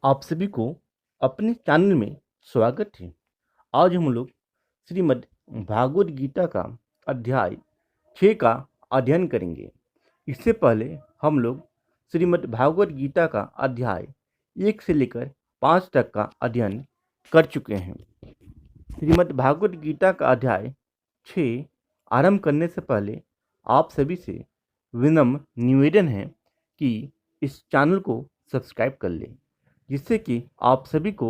आप सभी को अपने चैनल में स्वागत है। आज हम लोग श्रीमद् भागवत गीता का अध्याय 6 का अध्ययन करेंगे। इससे पहले हम लोग श्रीमद् भागवत गीता का अध्याय 1 से लेकर 5 तक का अध्ययन कर चुके हैं। श्रीमद् भागवत गीता का अध्याय 6 आरंभ करने से पहले आप सभी से विनम्र निवेदन है कि इस चैनल को सब्सक्राइब कर लें, जिससे कि आप सभी को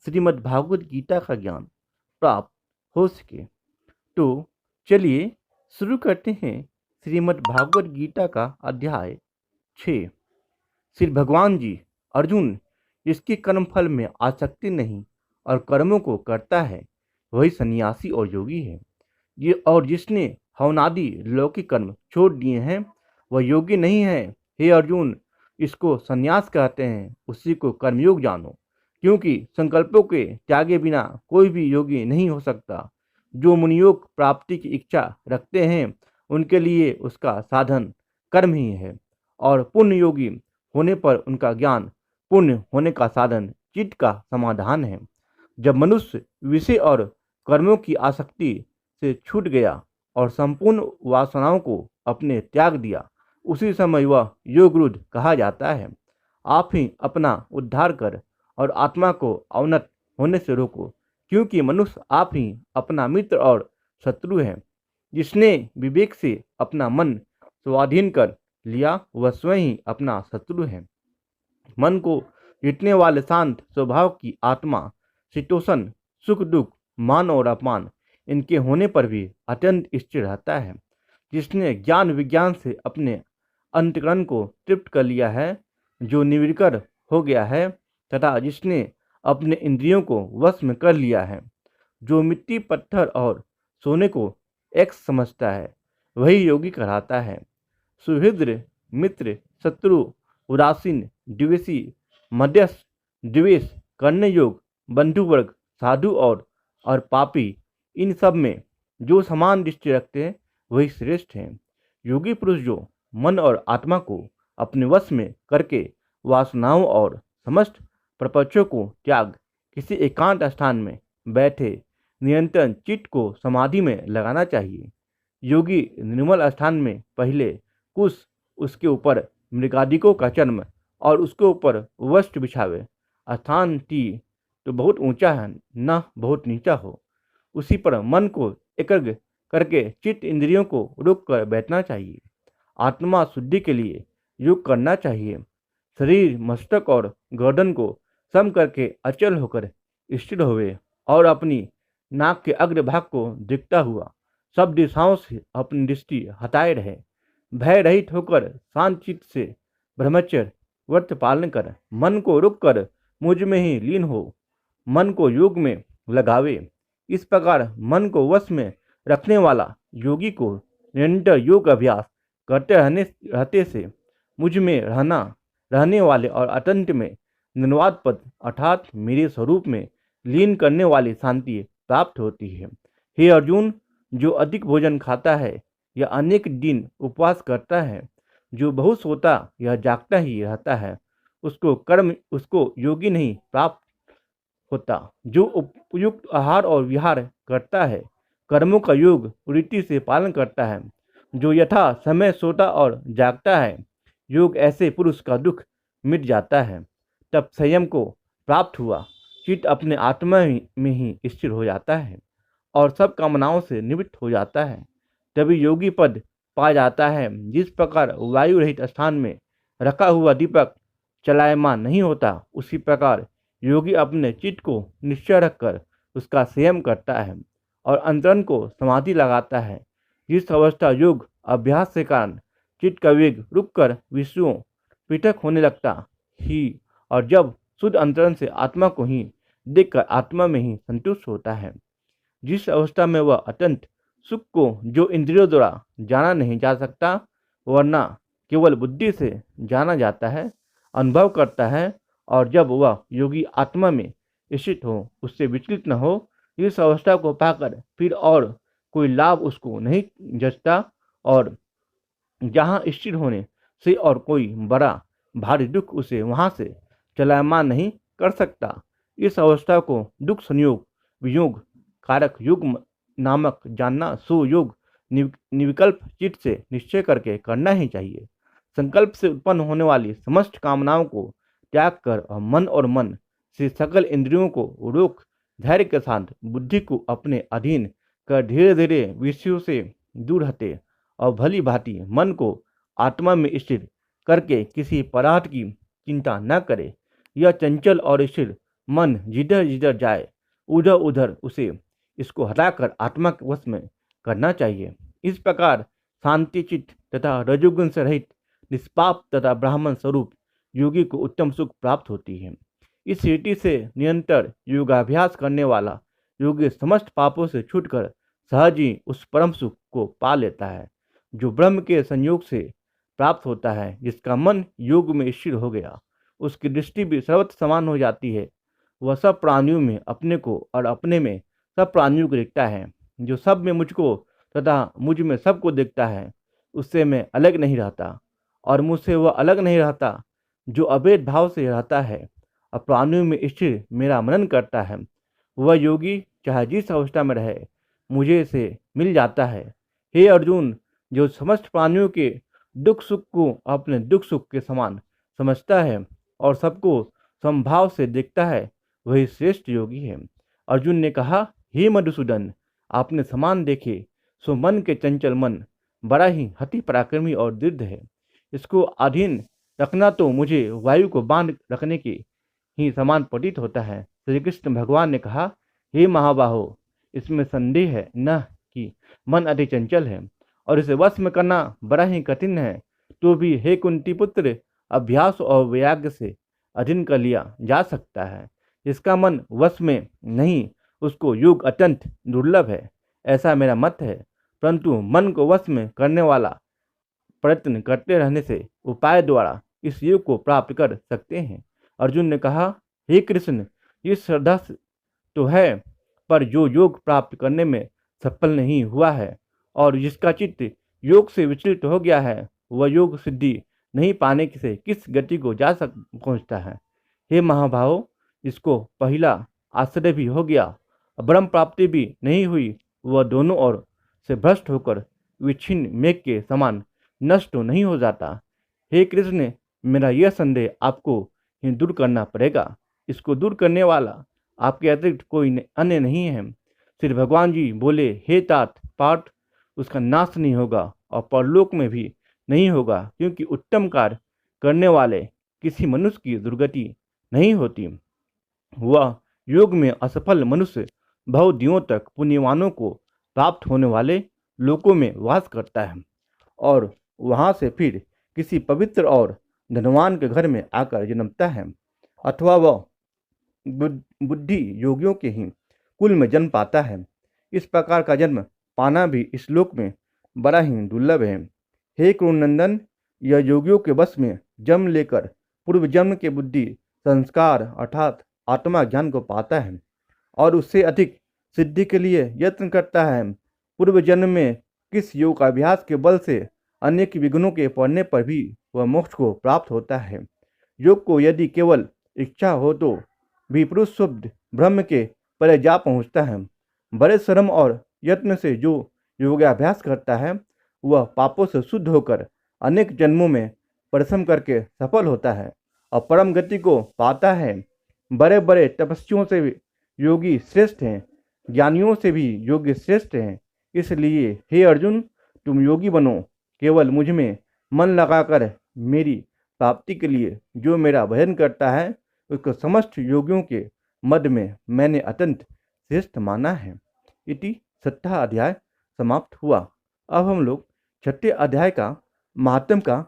श्रीमद् भागवत गीता का ज्ञान प्राप्त हो सके। तो चलिए शुरू करते हैं श्रीमद् भागवत गीता का अध्याय 6। श्री भगवान जी, अर्जुन, जिसके कर्मफल में आसक्ति नहीं और कर्मों को करता है वही सन्यासी और योगी है। और जिसने हवनादि लौकिक कर्म छोड़ दिए हैं वह योगी नहीं है। हे अर्जुन, इसको संन्यास कहते हैं, उसी को कर्मयोग जानो, क्योंकि संकल्पों के त्यागे बिना कोई भी योगी नहीं हो सकता। जो मुनियोग प्राप्ति की इच्छा रखते हैं उनके लिए उसका साधन कर्म ही है, और पुण्य योगी होने पर उनका ज्ञान पुण्य होने का साधन चित्त का समाधान है। जब मनुष्य विषय और कर्मों की आसक्ति से छूट गया और संपूर्ण वासनाओं को अपने त्याग दिया, उसी समय वह योगरूढ़ कहा जाता है। आप ही अपना उद्धार कर और आत्मा को अवनत होने से रोको, क्योंकि मनुष्य आप ही अपना मित्र और शत्रु है। जिसने विवेक से अपना मन स्वाधीन कर लिया वह स्वयं ही अपना शत्रु है। मन को जीतने वाले शांत स्वभाव की आत्मा शीतोषण, सुख दुख, मान और अपमान इनके होने पर भी अत्यंत स्थिर रहता है। जिसने ज्ञान विज्ञान से अपने अंतकरण को तृप्त कर लिया है, जो निर्विकार हो गया है, तथा जिसने अपने इंद्रियों को वश में कर लिया है, जो मिट्टी पत्थर और सोने को एक समझता है, वही योगी कहलाता है। सुहृद, मित्र, शत्रु, उदासीन, द्वेषी, मध्यस्थ, द्वेष करने योग, बंधु वर्ग, साधु और पापी, इन सब में जो समान दृष्टि रखते हैं वही श्रेष्ठ हैं। योगी पुरुष जो मन और आत्मा को अपने वश में करके वासनाओं और समस्त प्रपंचों को त्याग किसी एकांत स्थान में बैठे निरंतर चित्त को समाधि में लगाना चाहिए। योगी निर्मल स्थान में पहले कुश, उसके ऊपर मृगादिकों का चर्म और उसके ऊपर वस्त्र बिछावे। स्थान टी तो बहुत ऊंचा है, न बहुत नीचा हो। उसी पर मन को एकाग्र करके चित्त इंद्रियों को रोक कर बैठना चाहिए। आत्मा शुद्धि के लिए योग करना चाहिए। शरीर, मस्तक और गर्दन को सम करके अचल होकर स्थिर हुए और अपनी नाक के अग्रभाग को दिखता हुआ सब दिशाओं से अपनी दृष्टि हटाए रहे। भय रहित होकर शांत चित्त से ब्रह्मचर्य व्रत पालन कर मन को रुक कर मुझ में ही लीन हो मन को योग में लगावे। इस प्रकार मन को वश में रखने वाला योगी को निरंतर योग अभ्यास करते रहते से मुझ में रहने वाले और अत्यंत में निर्वाद पद अर्थात मेरे स्वरूप में लीन करने वाली शांति प्राप्त होती है। हे अर्जुन, जो अधिक भोजन खाता है या अनेक दिन उपवास करता है, जो बहुत सोता या जागता ही रहता है, उसको योगी नहीं प्राप्त होता। जो उपयुक्त आहार और विहार करता है, कर्मों का योग रीति से पालन करता है, जो यथा समय सोता और जागता है, योग ऐसे पुरुष का दुख मिट जाता है। तब संयम को प्राप्त हुआ चित्त अपने आत्मा में ही स्थिर हो जाता है और सब कामनाओं से निवृत्त हो जाता है। तभी योगी पद पा जाता है। जिस प्रकार वायु रहित स्थान में रखा हुआ दीपक चलायमान नहीं होता, उसी प्रकार योगी अपने चित्त को निश्चय रखकर उसका संयम करता है और अंतरन को समाधि लगाता है। जिस अवस्था योग अभ्यास के कारण चित्त का वेग रुककर विषयों पृथक होने लगता ही, और जब शुद्ध अंतरन से आत्मा को ही देखकर आत्मा में ही संतुष्ट होता है, जिस अवस्था में वह अत्यंत सुख को जो इंद्रियों द्वारा जाना नहीं जा सकता, वरना केवल बुद्धि से जाना जाता है, अनुभव करता है, और जब वह योगी आत्मा में स्थित हो, उससे विचलित न हो, इस अवस्था को पाकर फिर और कोई लाभ उसको नहीं जचता, और जहाँ स्थिर होने से और कोई बड़ा भारी दुख उसे वहाँ से चलायमान नहीं कर सकता। इस अवस्था को दुख संयोग वियोग कारक युग नामक जानना सो योग निविकल्प चित्त से निश्चय करके करना ही चाहिए। संकल्प से उत्पन्न होने वाली समस्त कामनाओं को त्याग कर और मन से सकल इंद्रियों को रोक धैर्य के साथ बुद्धि को अपने अधीन कर धीरे धीरे विषयों से दूर हटे और भली भांति मन को आत्मा में स्थिर करके किसी पदार्थ की चिंता न करे। यह चंचल और स्थिर मन जिधर जिधर जाए उधर उधर उसे इसको हटाकर आत्मा के वश में करना चाहिए। इस प्रकार शांति चित्त तथा रजोगुण से रहित निष्पाप तथा ब्राह्मण स्वरूप योगी को उत्तम सुख प्राप्त होती है। इस रीति से निरंतर योगाभ्यास करने वाला योगी समस्त पापों से छूटकर सहज ही उस परम सुख को पा लेता है जो ब्रह्म के संयोग से प्राप्त होता है। जिसका मन योग में स्थिर हो गया, उसकी दृष्टि भी सर्वत्र समान हो जाती है। वह सब प्राणियों में अपने को और अपने में सब प्राणियों को देखता है। जो सब में मुझको तथा मुझ में सबको देखता है, उससे मैं अलग नहीं रहता और मुझसे वह अलग नहीं रहता। जो अभेद भाव से रहता है और प्राणियों में स्थिर मेरा मनन करता है, वह योगी चाहे जिस अवस्था में रहे मुझे से मिल जाता है। हे अर्जुन, जो समस्त प्राणियों के दुख सुख को अपने दुख सुख के समान समझता है और सबको समभाव से देखता है, वही श्रेष्ठ योगी है। अर्जुन ने कहा, हे मधुसूदन, आपने समान देखे सो मन के चंचल मन बड़ा ही अति पराक्रमी और दृढ़ है। इसको अधीन रखना तो मुझे वायु को बांध रखने के ही समान प्रतीत होता है। श्री कृष्ण भगवान ने कहा, हे महाबाहो, इसमें संदेह है न कि मन अति चंचल है और इसे वश में करना बड़ा ही कठिन है। तो भी हे कुंती पुत्र, अभ्यास और वैराग्य से अधीन कर लिया जा सकता है। जिसका मन वश में नहीं, उसको योग अत्यंत दुर्लभ है, ऐसा मेरा मत है। परंतु मन को वश में करने वाला प्रयत्न करते रहने से उपाय द्वारा इस योग को प्राप्त कर सकते हैं। अर्जुन ने कहा, हे कृष्ण, ये श्रद्धा तो है, पर जो योग प्राप्त करने में सफल नहीं हुआ है और जिसका चित्त योग से विचलित हो गया है, वह योग सिद्धि नहीं पाने से किस गति को जा पहुंचता है। हे महाभाव, इसको पहला आश्रय भी हो गया, ब्रह्म प्राप्ति भी नहीं हुई, वह दोनों ओर से भ्रष्ट होकर विच्छिन्न मेघ के समान नष्ट नहीं हो जाता। हे कृष्ण, मेरा यह संदेह आपको ही दूर करना पड़ेगा। इसको दूर करने वाला आपके अतिरिक्त कोई अन्य नहीं है। श्री भगवान जी बोले, हे तात पाठ, उसका नाश नहीं होगा और परलोक में भी नहीं होगा, क्योंकि उत्तम कार्य करने वाले किसी मनुष्य की दुर्गति नहीं होती। वह योग में असफल मनुष्य बहुदियों तक पुण्यवानों को प्राप्त होने वाले लोकों में वास करता है और वहाँ से फिर किसी पवित्र और धनवान के घर में आकर जन्मता है, अथवा वह बुद्धि योगियों के ही कुल में जन्म पाता है। इस प्रकार का जन्म पाना भी इस लोक में बड़ा ही दुर्लभ है। हे कुरुनंदन, यह योगियों के वश में जन्म लेकर पूर्व जन्म के बुद्धि संस्कार अर्थात आत्मा ज्ञान को पाता है और उससे अधिक सिद्धि के लिए यत्न करता है। पूर्व जन्म में किस योग का अभ्यास के बल से अनेक विघ्नों के पड़ने पर भी वह मोक्ष को प्राप्त होता है। योग को यदि केवल इच्छा हो तो भी पुरुष शुद्ध ब्रह्म के परे जा पहुँचता है। बड़े श्रम और यत्न से जो योगाभ्यास करता है, वह पापों से शुद्ध होकर अनेक जन्मों में परिश्रम करके सफल होता है और परम गति को पाता है। बड़े बड़े तपस्वियों से भी योगी श्रेष्ठ हैं, ज्ञानियों से भी योगी श्रेष्ठ हैं। इसलिए हे अर्जुन, तुम योगी बनो। केवल मुझ में मन लगाकर मेरी प्राप्ति के लिए जो मेरा भजन करता है, उसको समस्त योगियों के मध्य में मैंने अत्यंत श्रेष्ठ माना है। इति 6वां अध्याय समाप्त हुआ। अब हम लोग 6ठे अध्याय का महात्म का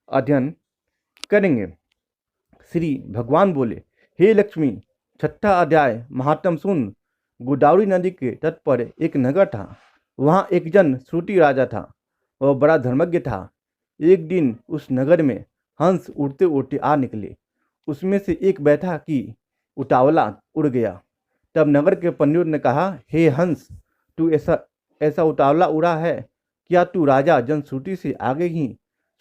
अध्ययन करेंगे। श्री भगवान बोले, हे लक्ष्मी, 6ठा अध्याय महात्म सुन। गोदावरी नदी के तट पर एक नगर था। वहाँ एक जन श्रुति राजा था। वह बड़ा धर्मज्ञ था। एक दिन उस नगर में हंस उड़ते उड़ते आ निकले। उसमें से एक बैठा कि उतावला उड़ गया। तब नगर के पंडित ने कहा, हे हंस, तू ऐसा उतावला उड़ा है, क्या तू राजा जनश्रुति से आगे ही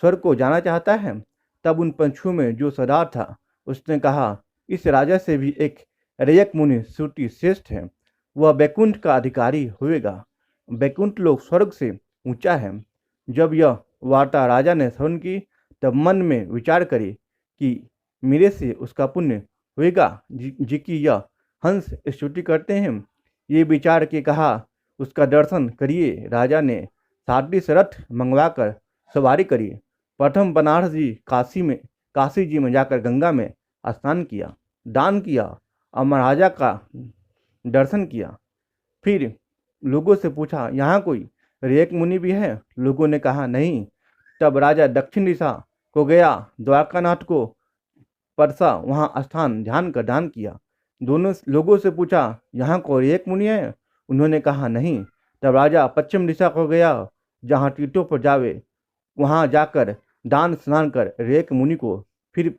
स्वर्ग को जाना चाहता है? तब उन पंछियों में जो सरदार था, उसने कहा, इस राजा से भी एक रैयक मुनि श्रुति श्रेष्ठ है, वह बैकुंठ का अधिकारी होएगा। बैकुंठ लोक स्वर्ग से ऊंचा है। जब यह वार्ता राजा ने श्रवण की, तब मन में विचार करे कि मेरे से उसका पुण्य होएगा जी की यह हंस स्तुति करते हैं। ये विचार के कहा, उसका दर्शन करिए। राजा ने 37 रथ मंगवाकर सवारी करी। प्रथम बनारस जी काशी जी में जाकर गंगा में स्नान किया, दान किया और महाराजा का दर्शन किया। फिर लोगों से पूछा, यहाँ कोई रैयक मुनि भी है? लोगों ने कहा नहीं। तब राजा दक्षिण दिशा को गया, द्वारकानाथ को परसा, वहां स्थान ध्यान कर दान किया। दोनों लोगों से पूछा, यहाँ कोई रैयक मुनि है? उन्होंने कहा नहीं। तब राजा पश्चिम दिशा को गया, जहाँ तीर्थों पर जावे, वहां जाकर दान स्नान कर रैयक मुनि को फिर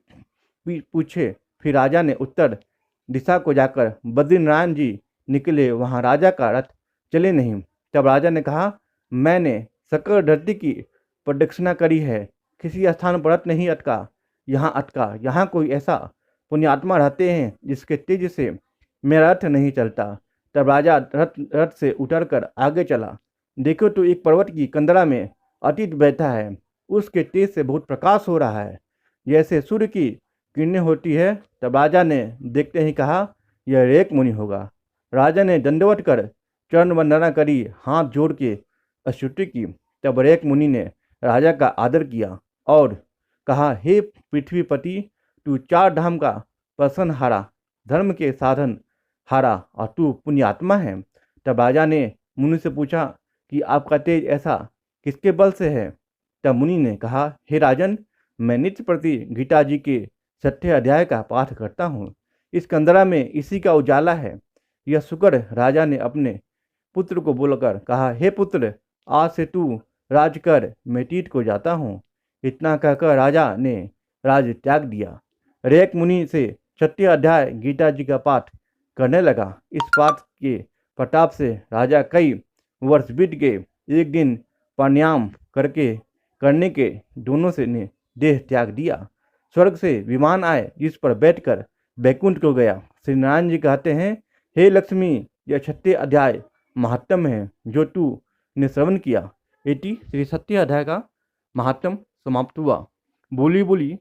पूछे। फिर राजा ने उत्तर दिशा को जाकर बद्रीनारायण जी निकले, वहां राजा का रथ चले नहीं। तब राजा ने कहा, मैंने सकल धरती की प्रदक्षिणा करी है, किसी स्थान पर रथ नहीं अटका, यहाँ अटका। यहाँ कोई ऐसा पुण्यात्मा रहते हैं जिसके तेज से मेरा रथ नहीं चलता। तब राजा रथ से उतरकर आगे चला। देखो तो एक पर्वत की कंदरा में अतीत बैठा है, उसके तेज से बहुत प्रकाश हो रहा है, जैसे सूर्य की किरणें होती है। तब राजा ने देखते ही कहा, यह रैयक मुनि होगा। राजा ने दंडवत कर चरण वंदना करी, हाथ जोड़ के स्तुति की। तब रैयक मुनि ने राजा का आदर किया और कहा, हे पृथ्वीपति, तू 4 धाम का प्रश्न हारा, धर्म के साधन हारा और तू पुण्यात्मा है। तब राजा ने मुनि से पूछा कि आपका तेज ऐसा किसके बल से है? तब मुनि ने कहा, हे राजन, मैं नित्य प्रति गीता जी के 6ठे अध्याय का पाठ करता हूँ। इस कंदरा में इसी का उजाला है। यह सुकर राजा ने अपने पुत्र को बोलकर कहा, हे पुत्र, आज से तू राज कर, मैं तीर्थ को जाता हूँ। इतना कहकर राजा ने राज त्याग दिया। रैयक मुनि से 6ठे अध्याय गीता जी का पाठ करने लगा। इस पाठ के प्रताप से राजा कई वर्ष बीत गए। एक दिन प्राणायाम करने के दोनों से ने देह त्याग दिया। स्वर्ग से विमान आए, जिस पर बैठकर बैकुंठ को गया। श्री नारायण जी कहते हैं, हे लक्ष्मी, यह 6ठे अध्याय महात्म है जो तू ने श्रवण किया। इति श्री 6ठे अध्याय का महात्म समाप्त हुआ। बोली बोली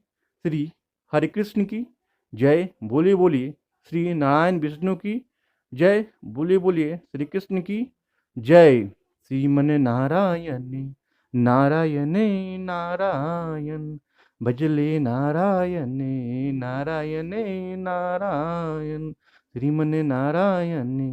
श्री हरि कृष्ण की जय। बोली बोली श्री नारायण विष्णु की जय। बोली बोलिए श्री कृष्ण की जय। श्रीमन नारायण नारायण नारायण, भजले नारायण नारायण नारायण, श्रीमन नारायण।